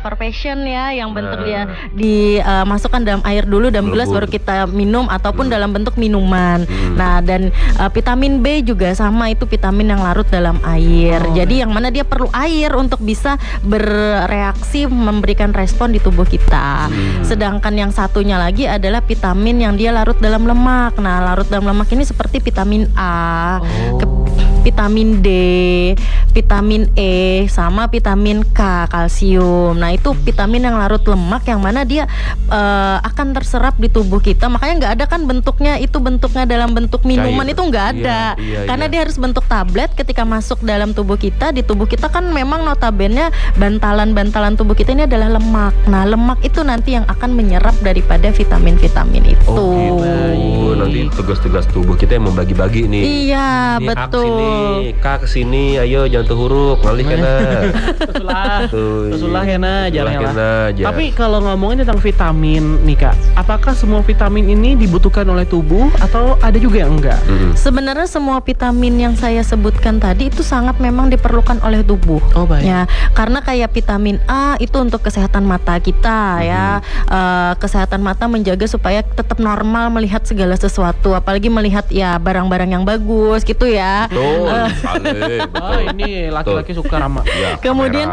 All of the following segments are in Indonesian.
perpation ya, yang bentuk dia dimasukkan dalam air dulu dalam gelas baru kita minum ataupun dalam bentuk minuman. Nah, dan vitamin B juga sama, itu vitamin yang larut dalam air. Jadi yang mana dia perlu air untuk bisa bereaksi memberikan respon di tubuh kita. Sedangkan yang satunya lagi adalah vitamin yang dia larut dalam lemak. Nah, larut dalam lemak ini seperti vitamin A, vitamin D, vitamin E, sama vitamin K, kalsium. Nah, itu vitamin yang larut lemak yang mana dia akan terserap di tubuh kita. Makanya nggak ada kan bentuknya, itu bentuknya dalam bentuk minuman itu nggak ada. Karena dia harus bentuk tablet ketika masuk dalam tubuh kita. Di tubuh kita kan memang notabene bantalan-bantalan tubuh kita ini adalah lemak. Nah, lemak itu nanti yang akan menyerap daripada vitamin-vitamin itu. Oh gitu. Nanti tugas-tugas tubuh kita yang membagi-bagi nih. Iya, ini betul. Kak kesini, ayo jangan tuh huruf, ngalih kena. Tersulah kena, jangan kena. Tapi kalau ngomongin tentang vitamin nih Kak, apakah semua vitamin ini dibutuhkan oleh tubuh atau ada juga yang enggak? Sebenarnya semua vitamin yang saya sebutkan tadi itu sangat memang diperlukan oleh tubuh. Oh baik. Ya, karena kayak vitamin A itu untuk kesehatan mata kita ya, kesehatan mata menjaga supaya tetap normal melihat segala sesuatu, apalagi melihat ya barang-barang yang bagus gitu ya. Oh ini laki-laki suka Rama. Ya, Kemudian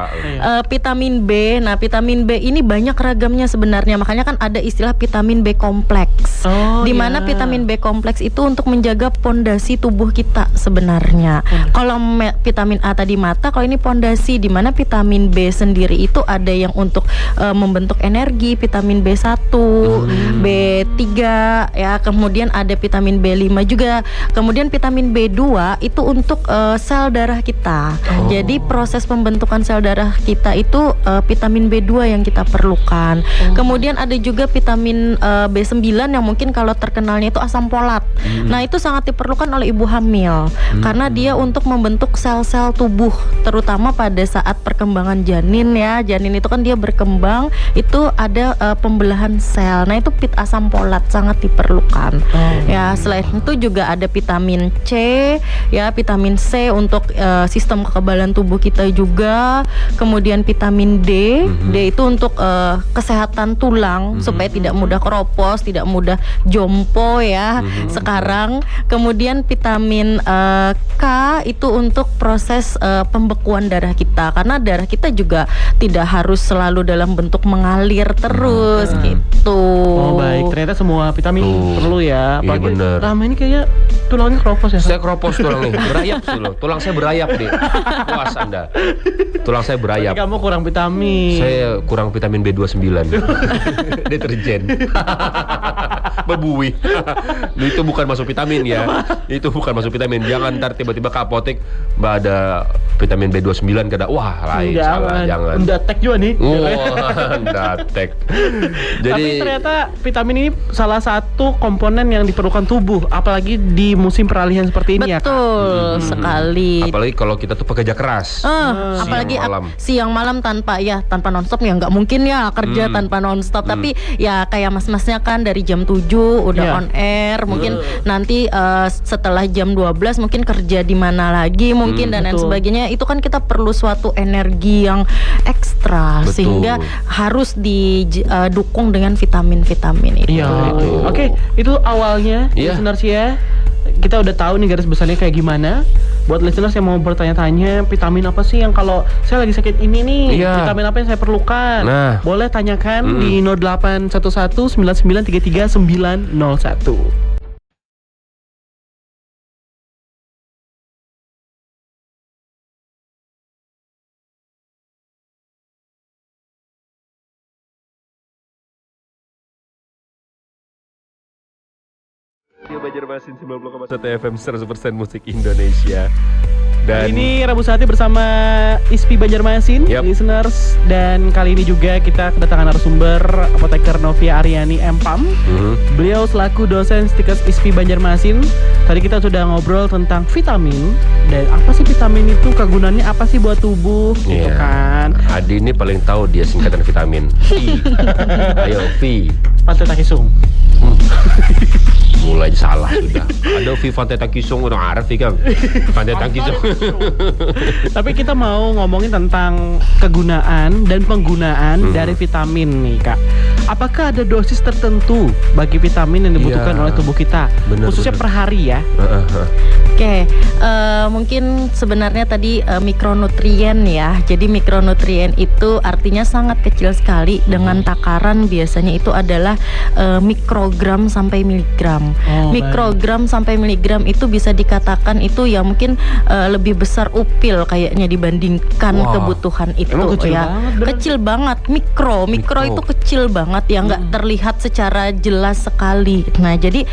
vitamin B. Nah, vitamin B ini banyak ragamnya sebenarnya. Makanya kan ada istilah vitamin B kompleks. Di mana vitamin B kompleks itu untuk menjaga pondasi tubuh kita sebenarnya. Kalau vitamin A tadi mata, kalau ini pondasi. Di mana vitamin B sendiri itu ada yang untuk membentuk energi, vitamin B1, B3 ya. Kemudian ada vitamin B5 juga. Kemudian vitamin B2 itu untuk sel darah kita. Jadi proses pembentukan sel darah kita itu vitamin B2 yang kita perlukan. Kemudian ada juga vitamin B9 yang mungkin kalau terkenalnya itu asam folat. Nah, itu sangat diperlukan oleh ibu hamil karena dia untuk membentuk sel-sel tubuh, terutama pada saat perkembangan janin ya. Janin itu kan dia berkembang, itu ada pembelahan sel. Nah, itu asam folat sangat diperlukan. Ya, selain itu juga ada vitamin C ya, vitamin C untuk sistem kekebalan tubuh kita juga. Kemudian vitamin D, D itu untuk kesehatan tulang supaya tidak mudah keropos, tidak mudah jompo ya sekarang. Kemudian vitamin K itu untuk proses pembekuan darah kita, karena darah kita juga tidak harus selalu dalam bentuk mengalir terus gitu. Oh baik, ternyata semua vitamin perlu ya. Iya bener. Rama ini kayaknya tulangnya keropos ya? Saya keropos tulang nih, berayap sih loh. Tulang saya berayap deh. Puas Anda. Tulang saya berayap. Berarti kamu kurang vitamin. Saya kurang vitamin B29. Deterjen. Berbuih. Itu bukan masuk vitamin ya. Itu bukan masuk vitamin. Jangan ntar tiba-tiba ke apotek Mbak ada vitamin B29 kada. Wah lain, salah, jangan. Undatek juga nih. Wah, undatek. Jadi tapi ternyata vitamin ini salah satu komponen yang diperlukan tubuh, apalagi di musim peralihan seperti ini ya Kak. Betul sekali. apalagi kalau kita tuh pekerja keras. Apalagi malam. siang malam tanpa nonstop ya nggak mungkin ya kerja tanpa nonstop. Tapi ya kayak mas-masnya kan dari jam 7 udah on air, mungkin nanti setelah jam 12 mungkin kerja di mana lagi mungkin dan lain sebagainya. Itu kan kita perlu suatu energi yang ekstra sehingga harus didukung dengan vitamin-vitamin itu. Iya. Oke, itu awalnya listeners ya. Kita udah tahu nih garis besarnya kayak gimana. Buat listeners yang mau bertanya-tanya, vitamin apa sih yang kalau saya lagi sakit ini nih, vitamin apa yang saya perlukan? Boleh tanyakan di 0811 9933 901. Banjarmasin 90,1 FM 100% musik Indonesia. Dan ini Rabu Sehati bersama ISPI Banjarmasin, listeners. Dan kali ini juga kita kedatangan narasumber Apoteker Novia Aryani MPAM. Beliau selaku dosen Stikes ISPI Banjarmasin. Tadi kita sudah ngobrol tentang vitamin dan apa sih vitamin itu, kegunaannya apa sih buat tubuh, gitu kan. Adi ini paling tahu dia singkatan vitamin. V. Ayo V. Pantai Takisung. mulai salah sudah. Ada Vivan Tetang Kisong udah arif kan. Vivan Tetang Kisong. Tapi kita mau ngomongin tentang kegunaan dan penggunaan dari vitamin nih Kak. Apakah ada dosis tertentu bagi vitamin yang dibutuhkan oleh tubuh kita? Khususnya per hari ya? Oke, mungkin sebenarnya tadi mikronutrien ya. Jadi mikronutrien itu artinya sangat kecil sekali dengan takaran biasanya itu adalah mikrogram sampai miligram. Mikrogram sampai miligram itu bisa dikatakan itu ya mungkin lebih besar upil kayaknya dibandingkan kebutuhan itu. Kecil ya. Banget, kecil banget, mikro itu kecil banget yang nggak terlihat secara jelas sekali. Nah, jadi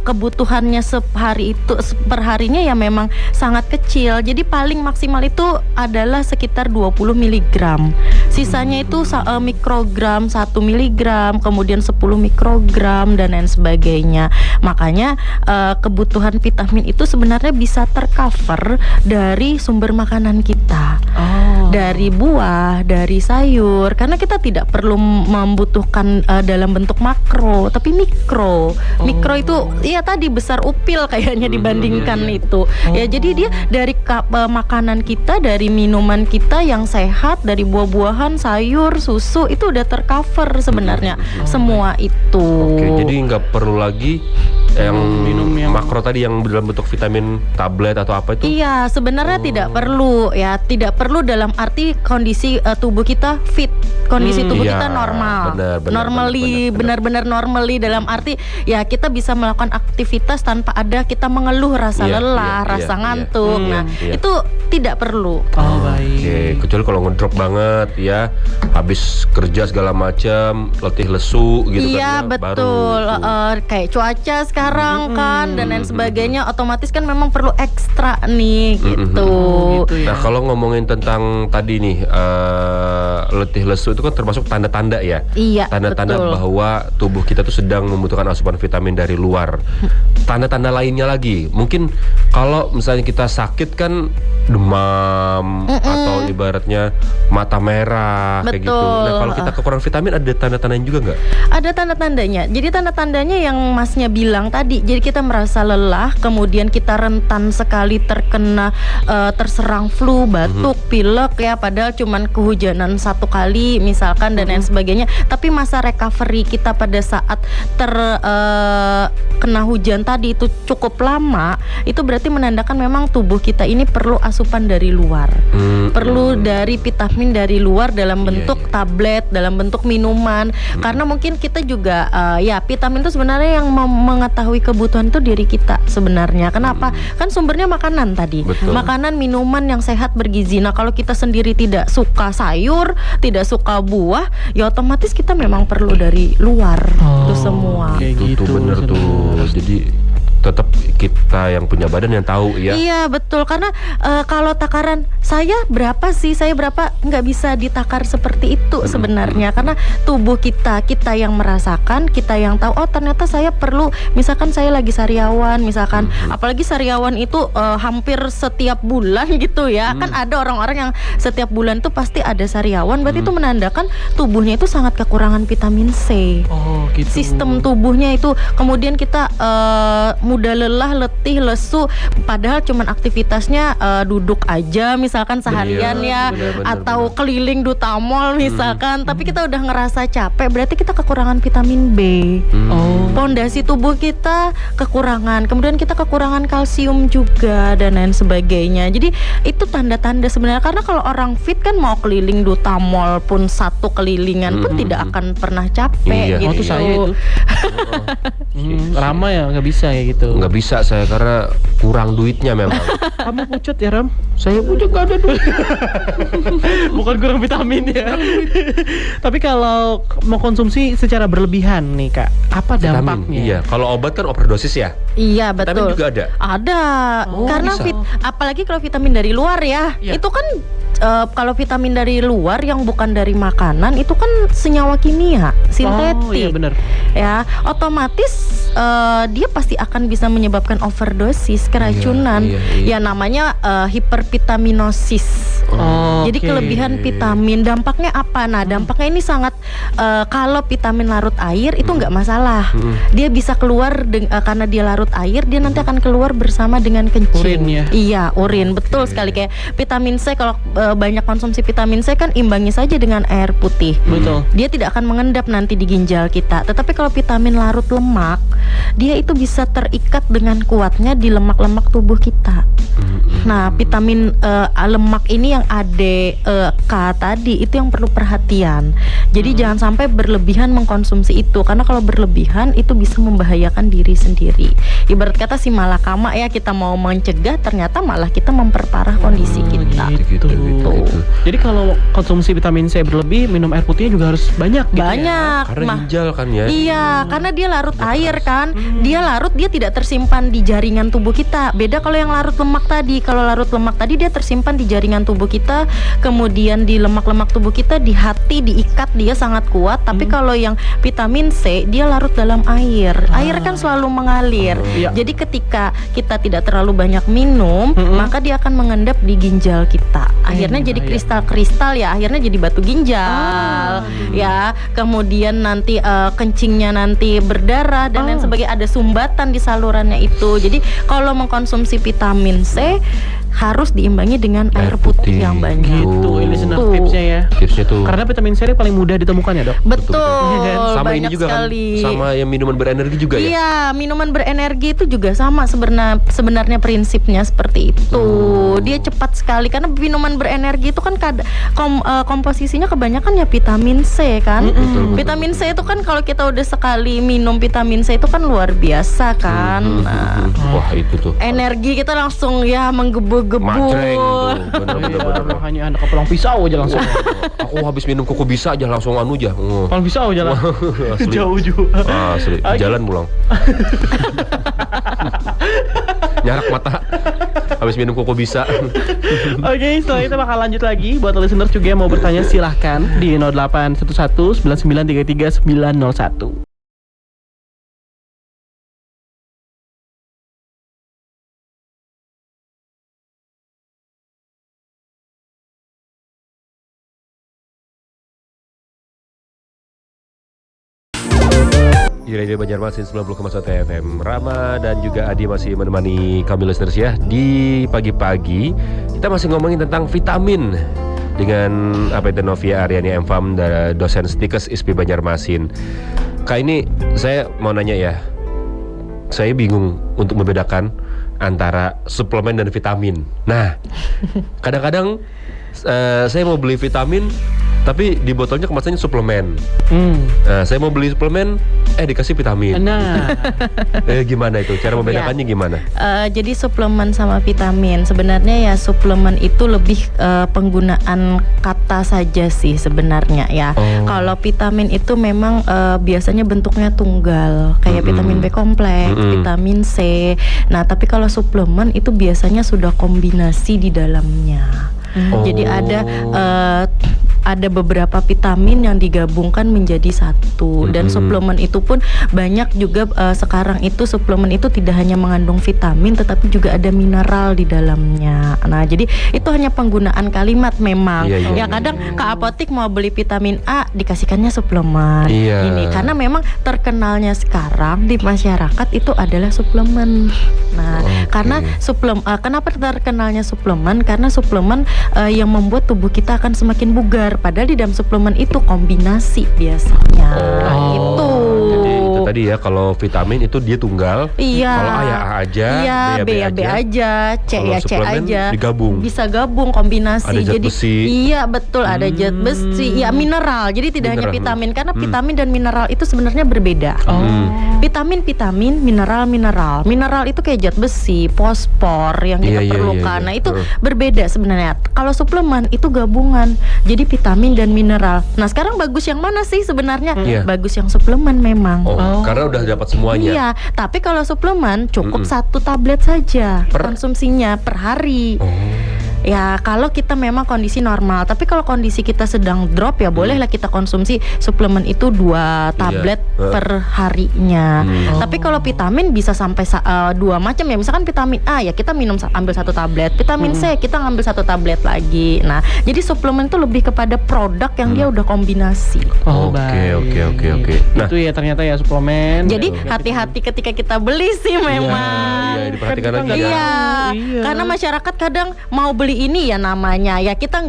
kebutuhannya perharinya ya memang sangat kecil. Jadi paling maksimal itu adalah sekitar 20 mg. Sisanya itu mikrogram, 1 mg, kemudian 10 mikrogram dan lain sebagainya. Makanya kebutuhan vitamin itu sebenarnya bisa tercover dari sumber makanan kita. Dari buah, dari sayur. Karena kita tidak perlu membutuhkan dalam bentuk makro, tapi mikro. Mikro itu ya tadi besar upil kayaknya dibandingkan itu. Ya jadi dia dari makanan kita, dari minuman kita yang sehat, dari buah-buahan, sayur, susu itu udah tercover sebenarnya semua itu. Oke, jadi nggak perlu lagi yang minum yang makro tadi yang dalam bentuk vitamin tablet atau apa itu? Iya, sebenarnya tidak perlu ya, tidak perlu dalam arti kondisi tubuh kita fit, kondisi tubuh kita normal, benar-benar normally dalam arti ya kita bisa melakukan aktivitas tanpa ada kita mengeluh rasa lelah, rasa ngantuk. Itu tidak perlu. Baik. Oke, kecuali kalau ngedrop banget ya, habis kerja segala macam, letih lesu gitu iya, kan. Iya betul. Kayak cuaca sekarang kan dan lain sebagainya, otomatis kan memang perlu ekstra nih gitu. Nah, kalau ngomongin tentang tadi nih letih lesu itu kan termasuk tanda-tanda ya. Iya, tanda-tanda betul. bahwa tubuh kita tuh sedang membutuhkan asupan vitamin dari luar. Tanda-tanda lainnya lagi, mungkin kalau misalnya kita sakit kan demam atau ibaratnya mata merah kayak gitu. Nah, kalau kita kekurangan vitamin ada tanda-tandanya juga nggak? Ada tanda-tandanya. Jadi tanda-tandanya yang Masnya bilang tadi. Jadi kita merasa lelah, kemudian kita rentan sekali terkena terserang flu, batuk, pilek ya. Padahal cuman kehujanan satu kali misalkan dan lain sebagainya. Tapi masa recovery kita pada saat kena hujan tadi itu cukup lama. Itu berarti menandakan memang tubuh kita ini perlu asupan dari luar. Perlu dari vitamin dari luar dalam bentuk tablet, dalam bentuk minuman. Karena mungkin kita juga ya vitamin itu sebenarnya yang mengetahui kebutuhan itu diri kita sebenarnya. Kenapa? Kan sumbernya makanan tadi. Makanan, minuman yang sehat bergizi. Nah, kalau kita sendiri tidak suka sayur, tidak suka buah, ya otomatis kita memang perlu dari luar itu semua. Gitu, bener tuh. Jadi tetap kita yang punya badan yang tahu ya. Iya, betul. Karena kalau takaran saya berapa nggak bisa ditakar seperti itu sebenarnya. Karena tubuh kita yang merasakan, kita yang tahu. Oh, ternyata saya perlu. Misalkan saya lagi sariawan, misalkan, apalagi sariawan itu hampir setiap bulan gitu ya. Kan ada orang-orang yang setiap bulan tuh pasti ada sariawan. Berarti itu menandakan tubuhnya itu sangat kekurangan vitamin C. Gitu. Sistem tubuhnya itu. Kemudian kita mudah lelah, letih, lesu, padahal cuman aktivitasnya duduk aja misalkan seharian atau keliling duta mall misalkan, tapi kita udah ngerasa capek, berarti kita kekurangan vitamin B. Pondasi tubuh kita kekurangan, kemudian kita kekurangan kalsium juga dan lain sebagainya. Jadi itu tanda-tanda sebenarnya, karena kalau orang fit kan mau keliling duta mall pun satu kelilingan pun tidak akan pernah capek gitu. Itu saya itu. Rama ya nggak bisa ya gitu. Nggak bisa saya karena kurang duitnya memang. Kamu pucat ya, Ram? Saya pucat nggak ada duit. Bukan kurang vitamin ya. Tapi kalau mau konsumsi secara berlebihan nih Kak, apa dampaknya? Iya, kalau obat kan overdosis ya. Iya, betul. Vitamin juga ada. Ada. Karena apalagi kalau vitamin dari luar ya. Itu kan kalau vitamin dari luar yang bukan dari makanan itu kan senyawa kimia, sintetik. Iya benar. Ya, otomatis dia pasti akan bisa menyebabkan overdosis, keracunan. Ya namanya hipervitaminosis. Jadi kelebihan vitamin, dampaknya apa? Nah, dampaknya ini sangat kalau vitamin larut air itu nggak masalah. Dia bisa keluar karena dia larut air, dia nanti akan keluar bersama dengan kencing. Urin ya? Iya, urin. Betul sekali, kayak vitamin C. Kalau banyak konsumsi vitamin C kan imbangi saja dengan air putih. Betul. Dia tidak akan mengendap nanti di ginjal kita. Tetapi kalau vitamin larut lemak, dia itu bisa terikat dengan kuatnya di lemak-lemak tubuh kita. Nah, vitamin lemak ini yang ADK tadi itu yang perlu perhatian. Jadi jangan sampai berlebihan mengkonsumsi itu, karena kalau berlebihan itu bisa membahayakan diri sendiri. Ibarat kata si malakama ya, kita mau mencegah ternyata malah kita memperparah kondisi kita. Gitu. Jadi kalau konsumsi vitamin C berlebih, minum air putihnya juga harus banyak gitu Banyak. ya? Karena ginjal kan ya. Iya, karena dia larut air kan. Dia larut, dia tidak tersimpan di jaringan tubuh kita. Beda kalau yang larut lemak tadi. Kalau larut lemak tadi dia tersimpan di jaringan tubuh kita, kemudian di lemak-lemak tubuh kita, di hati diikat, dia sangat kuat. Tapi kalau yang vitamin C, dia larut dalam air. Air kan selalu mengalir. Iya. Jadi ketika kita tidak terlalu banyak minum, maka dia akan mengendap di ginjal kita. Akhirnya jadi kristal-kristal ya, akhirnya jadi batu ginjal. Ya, kemudian nanti kencingnya nanti berdarah dan lain sebagainya, ada sumbatan di salurannya itu. Jadi kalau mengkonsumsi vitamin C harus diimbangi dengan air putih yang banyak. Gitu, ini listener tipsnya ya. Tipsnya tuh. Karena vitamin C paling mudah ditemukan ya, Dok? Betul, Sama banyak ini juga sekali. kan, sama yang minuman berenergi juga ya. Iya, minuman berenergi itu juga sama sebenarnya prinsipnya seperti itu. Dia cepat sekali karena minuman berenergi itu kan komposisinya kebanyakan ya vitamin C kan. Vitamin C itu kan kalau kita udah sekali minum vitamin C itu kan luar biasa kan. Nah, Wah itu tuh. energi kita langsung ya menggebu-gebu. Macreng tuh. Bener. Makanya anak kepelang pisau aja langsung. Aku habis minum koko bisa aja langsung anu aja. Kepelang pisau aja lah. Asli. Jauh juga. Asli. Jalan pulang. Nyarak mata. Habis minum koko bisa. Oke, setelah itu bakal lanjut lagi. Buat listeners juga yang mau bertanya silahkan di 0811 9933 901. Di Radio Banjarmasin 90,1 FM. Rama dan juga Adi masih menemani kami listeners ya. Di pagi-pagi kita masih ngomongin tentang vitamin dengan apa itu Novia Aryani M.Fam, dosen Stikes ISPI Banjarmasin. Kak, ini saya mau nanya ya. Saya bingung untuk membedakan antara suplemen dan vitamin. Nah, kadang-kadang saya mau beli vitamin tapi di botolnya kemasannya suplemen. Nah, saya mau beli suplemen, dikasih vitamin. Nah, Gimana itu? Cara membedakannya gimana? Jadi suplemen sama vitamin sebenarnya ya, suplemen itu lebih penggunaan kata saja sih sebenarnya ya. Kalau vitamin itu memang biasanya bentuknya tunggal, kayak vitamin B kompleks, vitamin C. Nah, tapi kalau suplemen itu biasanya sudah kombinasi di dalamnya. Jadi ada beberapa vitamin yang digabungkan menjadi satu. Dan suplemen itu pun banyak juga sekarang itu suplemen itu tidak hanya mengandung vitamin tetapi juga ada mineral di dalamnya. Nah, jadi itu hanya penggunaan kalimat memang. Ya kadang ke apotik mau beli vitamin A dikasihkannya suplemen. Ini karena memang terkenalnya sekarang di masyarakat itu adalah suplemen. Nah, karena kenapa terkenalnya suplemen? Karena suplemen yang membuat tubuh kita akan semakin bugar. Padahal di dalam suplemen itu kombinasi biasanya. Itu. Jadi itu tadi ya, kalau vitamin itu dia tunggal. Kalau A ya A aja, B ya B aja, C ya C aja. Digabung. Bisa gabung kombinasi. Ada zat besi. Iya betul, ada zat besi. Ya mineral. Jadi tidak hanya vitamin, karena vitamin dan mineral itu sebenarnya berbeda. Vitamin, mineral. Mineral itu kayak zat besi, fosfor yang kita perlukan. Nah itu berbeda sebenarnya. Kalau suplemen itu gabungan. Jadi vitamin dan mineral. Nah sekarang bagus yang mana sih sebenarnya? Bagus yang suplemen memang. Karena udah dapat semuanya. Iya, tapi kalau suplemen cukup 1 tablet saja konsumsinya per hari. ya kalau kita memang kondisi normal. Tapi kalau kondisi kita sedang drop ya bolehlah kita konsumsi suplemen itu 2 tablet per harinya. Tapi kalau vitamin bisa sampai 2 macam ya. Misalkan vitamin A ya kita ambil 1 tablet. Vitamin C kita ngambil 1 tablet lagi. Nah, jadi suplemen itu lebih kepada produk yang dia udah kombinasi. Oke. Nah, itu ya ternyata ya suplemen. Jadi hati-hati ketika kita beli sih memang. Iya, diperhatikan lagi ya. Iya, karena masyarakat kadang mau beli ini ya namanya ya kita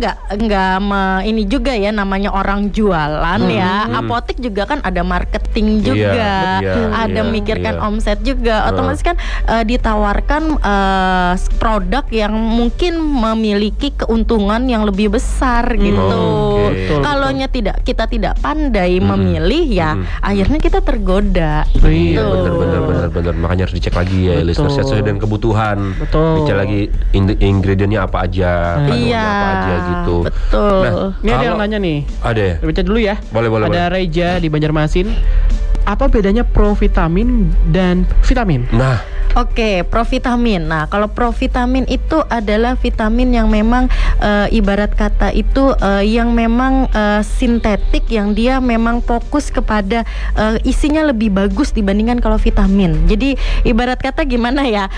ini juga ya namanya orang jualan ya. Apotek juga kan ada marketing juga, ada mikirkan omset juga. Otomatis kan ditawarkan produk yang mungkin memiliki keuntungan yang lebih besar gitu. Kalau kita tidak pandai memilih ya, akhirnya kita tergoda. Iya, benar. Makanya harus dicek lagi ya, listeners, sesuai dengan kebutuhan. Dicek lagi ingredientnya apa aja, kandungannya apa aja gitu. Betul. Nah, ini ada yang nanya nih. Ada ya? Baca dulu ya. Boleh. Ada Reja di Banjarmasin. Apa bedanya provitamin dan vitamin? Nah, Oke, provitamin. Nah, kalau provitamin itu adalah vitamin yang memang ibarat kata itu yang memang sintetik, yang dia memang fokus kepada isinya lebih bagus dibandingkan kalau vitamin. Jadi ibarat kata gimana ya?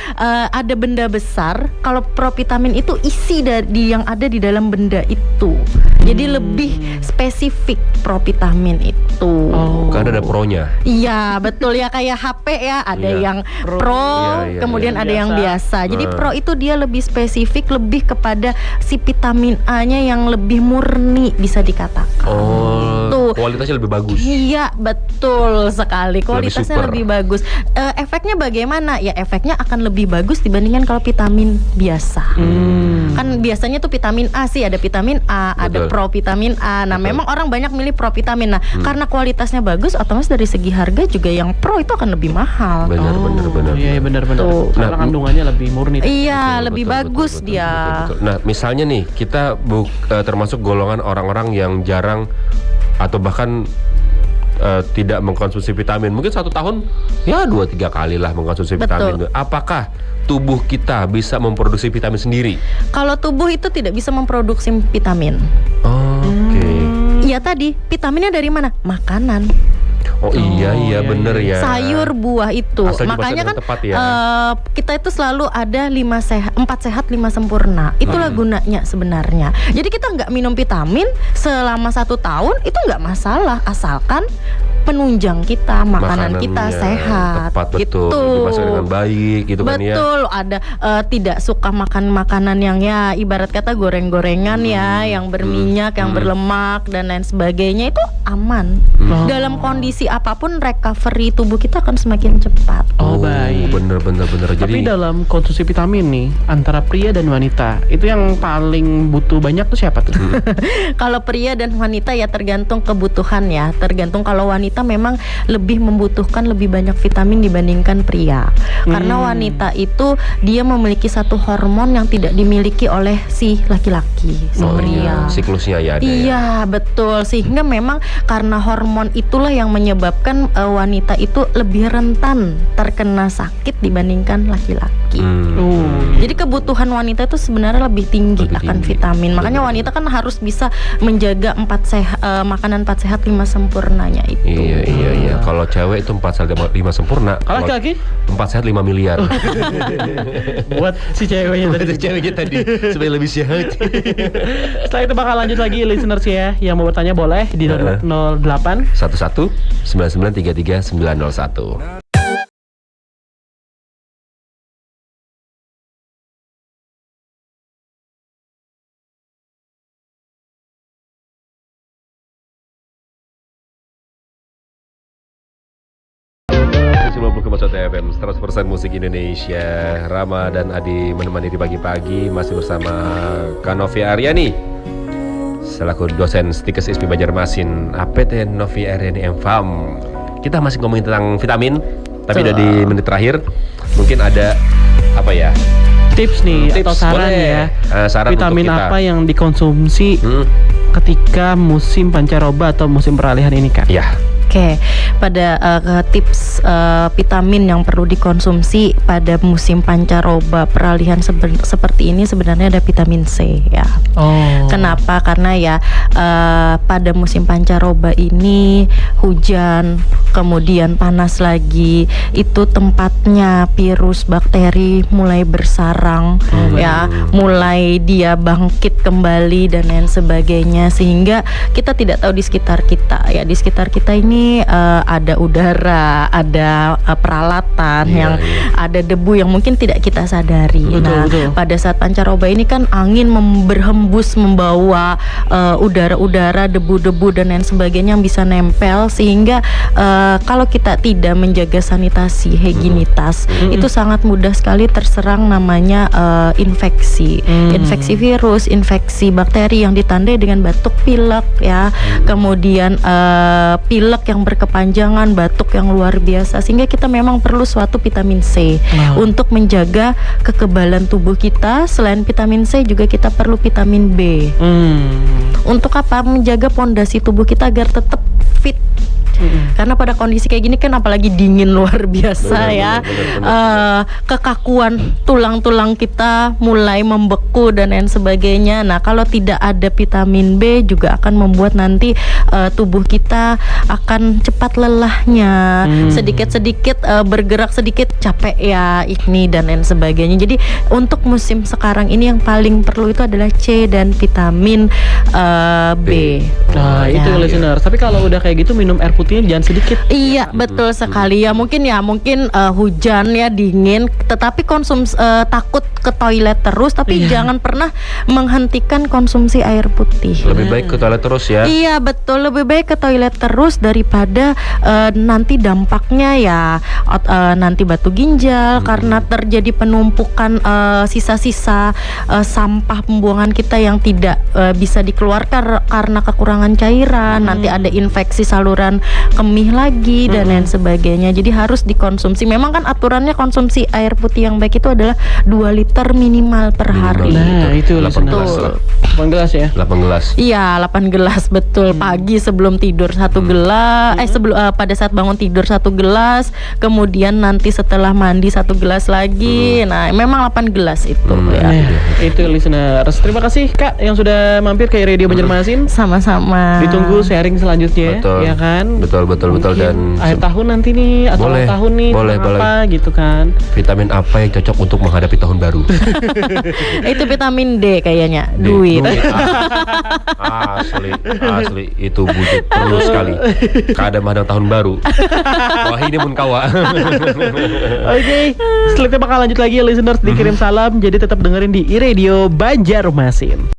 Ada benda besar, kalau provitamin itu isi dari yang ada di dalam benda itu. Jadi lebih spesifik provitamin itu. Karena ada pronya. Iya, betul ya, kayak HP ya, ada yang pro, kemudian ada yang biasa. Jadi pro itu dia lebih spesifik, lebih kepada si vitamin A-nya yang lebih murni bisa dikatakan. Tuh. Kualitasnya lebih bagus. Iya, betul sekali. Kualitasnya lebih bagus. Efeknya bagaimana? Ya efeknya akan lebih bagus dibandingkan kalau vitamin biasa. Kan biasanya tuh vitamin A sih, ada vitamin A, ada provitamin A. Nah, memang orang banyak milih provitamin. Nah, karena kualitasnya bagus, otomatis dari segi harga juga yang pro itu akan lebih mahal. Benar. Iya, benar. Karena kandungannya lebih murni. Iya, lebih bagus dia. Betul. Nah, misalnya nih kita termasuk golongan orang-orang yang jarang atau bahkan tidak mengkonsumsi vitamin. Mungkin 1 tahun ya 2-3 kali lah mengkonsumsi vitamin. Apakah tubuh kita bisa memproduksi vitamin sendiri? Kalau tubuh itu tidak bisa memproduksi vitamin. Iya tadi, vitaminnya dari mana? Makanan. Iya, bener ya. Sayur, buah itu. Asal makanya kan tepat ya. kita itu selalu ada 4 sehat 5 sempurna. Itulah gunanya sebenarnya. Jadi kita nggak minum vitamin selama 1 tahun itu nggak masalah, asalkan penunjang kita, makanan kita sehat. Tepat, gitu. Betul. Dimasak dengan baik gitu kan ya. Betul, ada tidak suka makan makanan yang ya ibarat kata goreng-gorengan ya, yang berminyak, yang berlemak dan lain sebagainya, itu aman. Dalam kondisi apapun recovery tubuh kita akan semakin cepat. Baik. Bener. Tapi dalam konsumsi vitamin nih, antara pria dan wanita, itu yang paling butuh banyak tuh siapa tuh? Kalau pria dan wanita ya tergantung kebutuhan ya. Tergantung, kalau wanita memang lebih membutuhkan lebih banyak vitamin dibandingkan pria. Karena wanita itu dia memiliki satu hormon yang tidak dimiliki oleh si laki-laki, si pria. Siklusnya ya ada. Iya, betul. Sehingga memang karena hormon itulah yang menyebabkan wanita itu lebih rentan terkena sakit dibandingkan laki-laki. Jadi kebutuhan wanita itu sebenarnya lebih tinggi akan vitamin. Makanya wanita kan harus bisa menjaga makanan 4 sehat 5 sempurnanya itu. Iya. Kalau cewek itu 4 sehat 5 sempurna. Kalau laki-laki 4 sehat 5 miliar. Buat si ceweknya tadi. Supaya lebih sehat. Setelah itu bakal lanjut lagi listeners ya. Yang mau bertanya boleh di 08 11 9933 901. FM 100% musik Indonesia. Rama dan Adi menemani di pagi-pagi, masih bersama Novia Aryani selaku dosen Stikes ISP Banjarmasin, APT Novia Aryani MFAM. Kita masih ngomongin tentang vitamin, tapi udah di menit terakhir. Mungkin ada apa ya? Tips nih atau saran ya. Saran vitamin untuk kita. Apa yang dikonsumsi ketika musim pancaroba atau musim peralihan ini, Kak? Ya. Oke, pada tips vitamin yang perlu dikonsumsi pada musim pancaroba peralihan seperti ini sebenarnya ada vitamin C ya. Kenapa? Karena ya pada musim pancaroba ini hujan, kemudian panas lagi, itu tempatnya virus, bakteri mulai bersarang ya, mulai dia bangkit kembali dan lain sebagainya, sehingga kita tidak tahu di sekitar kita ya, di sekitar kita ini ada udara, ada peralatan yang ada debu yang mungkin tidak kita sadari. Betul. Pada saat pancaroba ini kan angin berhembus membawa udara-udara, debu-debu dan lain sebagainya yang bisa nempel, sehingga kalau kita tidak menjaga sanitasi, higienitas, itu sangat mudah sekali terserang namanya infeksi virus, infeksi bakteri yang ditandai dengan batuk pilek ya, kemudian pilek yang berkepanjangan, batuk yang luar biasa, sehingga kita memang perlu suatu vitamin C untuk menjaga kekebalan tubuh kita. Selain vitamin C juga kita perlu vitamin B. Untuk apa? Menjaga pondasi tubuh kita agar tetap fit. Karena pada kondisi kayak gini kan apalagi dingin luar biasa benar. Kekakuan tulang-tulang kita mulai membeku dan lain sebagainya. Nah, kalau tidak ada vitamin B juga akan membuat nanti tubuh kita akan cepat lelahnya, sedikit-sedikit bergerak sedikit capek ya, ini dan lain sebagainya. Jadi untuk musim sekarang ini yang paling perlu itu adalah C dan vitamin B. Nah, itu listeners. Tapi kalau udah kayak gitu minum air putihnya jangan sedikit. Iya, betul sekali ya. Mungkin hujan ya, dingin, tetapi takut ke toilet terus, tapi jangan pernah menghentikan konsumsi air putih. Lebih baik ke toilet terus ya. Iya, betul, lebih baik ke toilet terus daripada nanti dampaknya ya nanti batu ginjal karena terjadi penumpukan sisa-sisa sampah pembuangan kita yang tidak bisa dikeluarkan karena kekurangan cairan. Nanti ada infeksi saluran kemih lagi dan lain sebagainya. Jadi harus dikonsumsi. Memang kan aturannya konsumsi air putih yang baik itu adalah 2 liter minimal per hari. Nah, itu 8 gelas lah. 8 gelas ya? 8 gelas. Iya, 8 gelas betul. Pagi sebelum tidur 1 gelas, pada saat bangun tidur 1 gelas, kemudian nanti setelah mandi 1 gelas lagi. Nah, memang 8 gelas itu ya. Itu listeners. Terima kasih Kak yang sudah mampir ke Radio Banjarmasin. Sama-sama. Ditunggu sharing selanjutnya. Betul. Ya kan? Betul. Dan akhir tahun nanti nih atau awal tahun nih boleh. apa gitu kan. Vitamin apa yang cocok untuk menghadapi tahun baru? Itu vitamin D kayaknya. Duit. Asli itu wujud perlu sekali. Kada madang tahun baru. Wah, ini pun kawa. Oke, selanjutnya bakal lanjut lagi ya listeners, dikirim salam. Jadi tetap dengerin di Radio Banjarmasin.